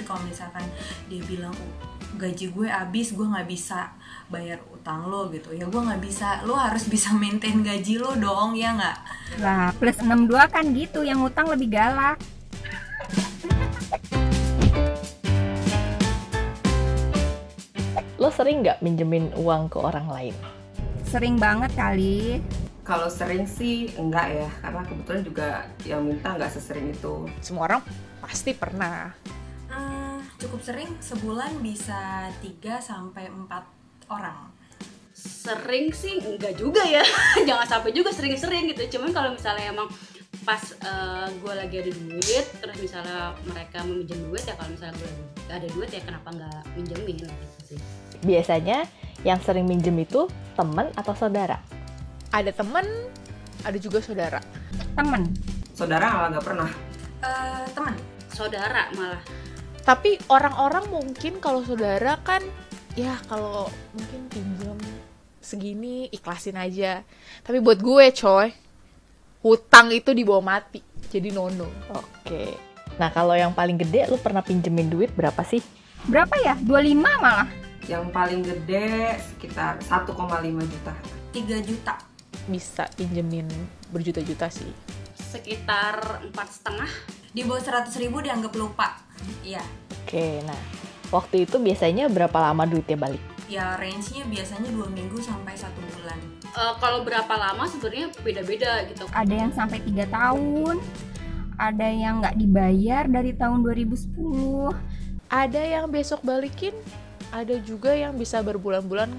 kalau misalkan dia bilang gaji gue habis, gue nggak bisa bayar utang lo gitu, ya gue nggak bisa, lo harus bisa maintain gaji lo dong, ya nggak? Lah plus 62 kan gitu, yang utang lebih galak. Lo sering nggak minjemin uang ke orang lain? Sering banget kali. Kalau sering sih enggak ya, karena kebetulan juga yang minta nggak sesering itu. Semua orang pasti pernah. Cukup sering, sebulan bisa 3-4 orang. Sering sih enggak juga ya. Jangan sampai juga sering-sering gitu. Cuman kalau misalnya emang pas gue lagi ada duit, terus misalnya mereka meminjam duit, ya kalau misalnya gue gak ada duit ya kenapa nggak minjemin gitu sih. Biasanya yang sering minjem itu teman atau saudara? Ada temen, ada juga saudara. Temen. Saudara malah nggak pernah. Teman. Saudara malah. Tapi orang-orang mungkin kalau saudara kan, ya kalau mungkin pinjam segini ikhlasin aja. Tapi buat gue coy, hutang itu dibawa mati, jadi nono. Oke. Nah kalau yang paling gede lo pernah pinjemin duit berapa sih? Berapa ya? 25 malah. Yang paling gede sekitar 1,5 juta. 3 juta. Bisa pinjemin berjuta-juta sih. Sekitar 4,5. Di bawah 100.000 dianggap lupa. Iya. Oke, nah waktu itu biasanya berapa lama duitnya balik? Ya range-nya biasanya 2 minggu sampai 1 bulan. Kalau berapa lama sebenarnya beda-beda gitu. Ada yang sampai 3 tahun. Ada yang nggak dibayar dari tahun 2010. Ada yang besok balikin, ada juga yang bisa berbulan-bulan.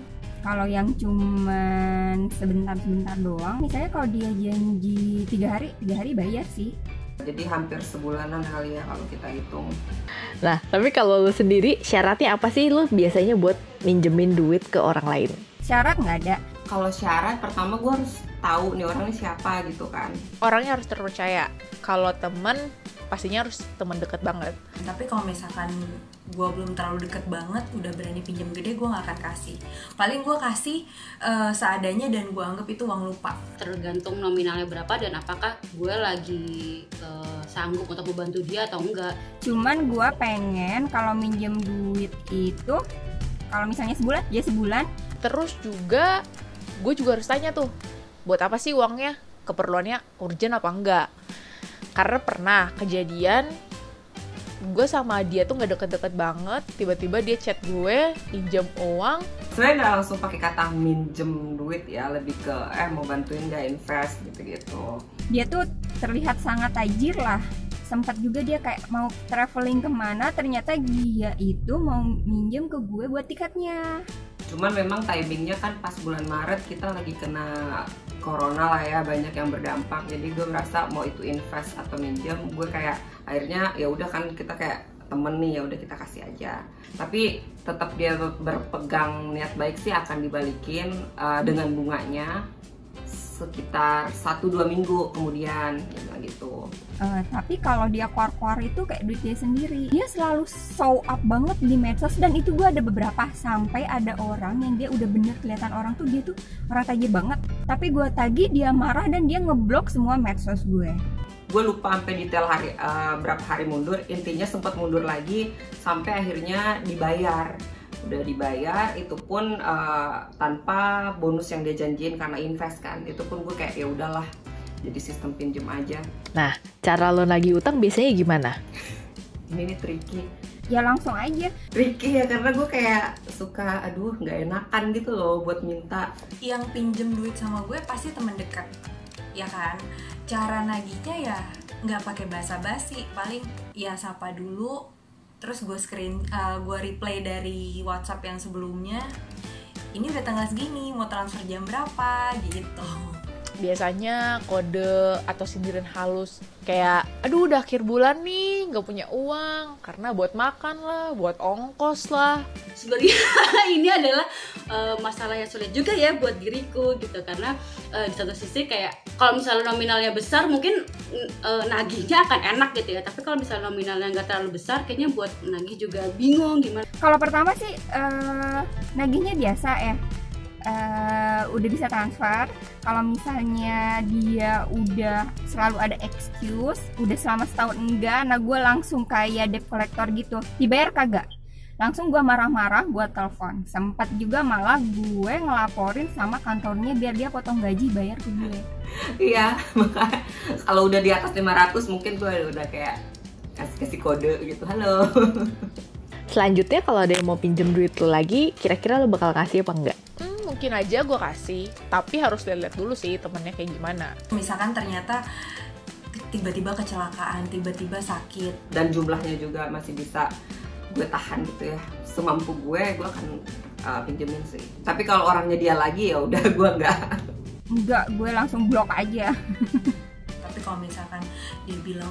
Kalau yang cuman sebentar-sebentar doang, misalnya kalau dia janji 3 hari bayar sih. Jadi hampir sebulanan kali ya kalau kita hitung. Nah tapi kalau lo sendiri syaratnya apa sih lo biasanya buat minjemin duit ke orang lain? Syarat nggak ada. Kalau syarat pertama gue harus tahu nih orangnya siapa gitu kan. Orangnya harus terpercaya. Kalau temen, pastinya harus teman dekat banget. Tapi kalau misalkan gue belum terlalu deket banget, udah berani pinjam gede, gue gak akan kasih. Paling gue kasih seadanya dan gue anggap itu uang lupa. Tergantung nominalnya berapa dan apakah gue lagi sanggup untuk membantu dia atau enggak. Cuman gue pengen kalau minjem duit itu, kalau misalnya sebulan, ya sebulan. Terus juga, gue juga harus tanya tuh, buat apa sih uangnya? Keperluannya urgent apa enggak? Karena pernah kejadian gue sama dia tuh nggak deket-deket banget, tiba-tiba dia chat gue pinjam uang. Sebenarnya nggak langsung pakai kata minjem duit ya, lebih ke mau bantuin nggak invest gitu-gitu. Dia tuh terlihat sangat tajir lah. Sempat juga dia kayak mau traveling kemana, ternyata dia itu mau minjem ke gue buat tiketnya. Cuman memang timingnya kan pas bulan Maret kita lagi kena corona lah ya, banyak yang berdampak. Jadi gue merasa mau itu invest atau minjem, gue kayak akhirnya ya udah kan kita kayak temen nih, ya udah kita kasih aja. Tapi tetap dia berpegang niat baik sih akan dibalikin dengan bunganya sekitar 1-2 minggu kemudian gitu. Tapi kalau dia keluar-keluar itu kayak duit dia sendiri. Dia selalu show up banget di medsos, dan itu gue ada beberapa, sampai ada orang yang dia udah bener kelihatan orang tuh dia tuh orang tajir banget. Tapi gue tagih, dia marah dan dia ngeblok semua medsos gue. Gue lupa sampai detail hari berapa hari mundur, intinya sempat mundur lagi sampai akhirnya dibayar. Udah dibayar, itu pun tanpa bonus yang dia janjiin karena invest kan. Itu pun gue kayak ya udahlah, jadi sistem pinjem aja. Nah cara lo nagih utang biasanya gimana? Ini nih tricky. Ya langsung aja. Tricky ya, karena gue kayak suka aduh nggak enakan gitu loh buat minta. Yang pinjem duit sama gue pasti temen dekat, ya kan? Cara nagihnya ya nggak pakai basa-basi, paling ya sapa dulu. Terus gue replay dari WhatsApp yang sebelumnya. Ini udah tanggal segini, mau transfer jam berapa gitu. Biasanya kode atau sindiran halus kayak, aduh udah akhir bulan nih, nggak punya uang karena buat makan lah, buat ongkos lah. Sebenarnya ini adalah masalah yang sulit juga ya buat diriku gitu, karena di satu sisi kayak kalau misalnya nominalnya besar mungkin nagihnya akan enak gitu ya, tapi kalau misalnya nominalnya nggak terlalu besar kayaknya buat nagih juga bingung gimana. Kalau pertama sih nagihnya biasa ya. udah bisa transfer. Kalau misalnya dia udah selalu ada excuse, udah selama setahun enggak, nah gue langsung kayak debt collector gitu, dibayar kagak, langsung gue marah-marah, gue telepon. Sempat juga malah gue ngelaporin sama kantornya biar dia potong gaji bayar ke gue. Iya, makanya kalau udah di atas 500 mungkin gue udah kayak kasih kode gitu, halo. Selanjutnya kalau ada yang mau pinjem duit lo lagi, kira-kira lo bakal kasih apa enggak? Mungkin aja gue kasih, tapi harus lihat dulu sih temennya kayak gimana. Misalkan ternyata tiba-tiba kecelakaan, tiba-tiba sakit, Dan jumlahnya juga masih bisa gue tahan gitu ya, semampu gue akan pinjemin sih. Tapi kalau orangnya dia lagi ya udah gue enggak, gue langsung blok aja. tapi kalau misalkan dia bilang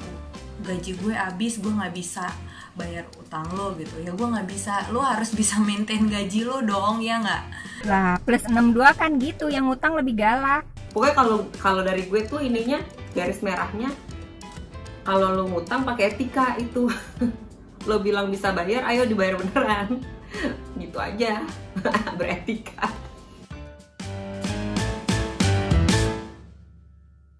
gaji gue habis, gue nggak bisa bayar utang lo gitu, ya gue nggak bisa, lo harus bisa maintain gaji lo dong, ya nggak? Lah plus 62 kan gitu, yang utang lebih galak. Pokoknya kalau dari gue tuh ininya, garis merahnya, kalau lo ngutang pakai etika itu. Lo bilang bisa bayar, ayo dibayar beneran. Gitu aja. Beretika.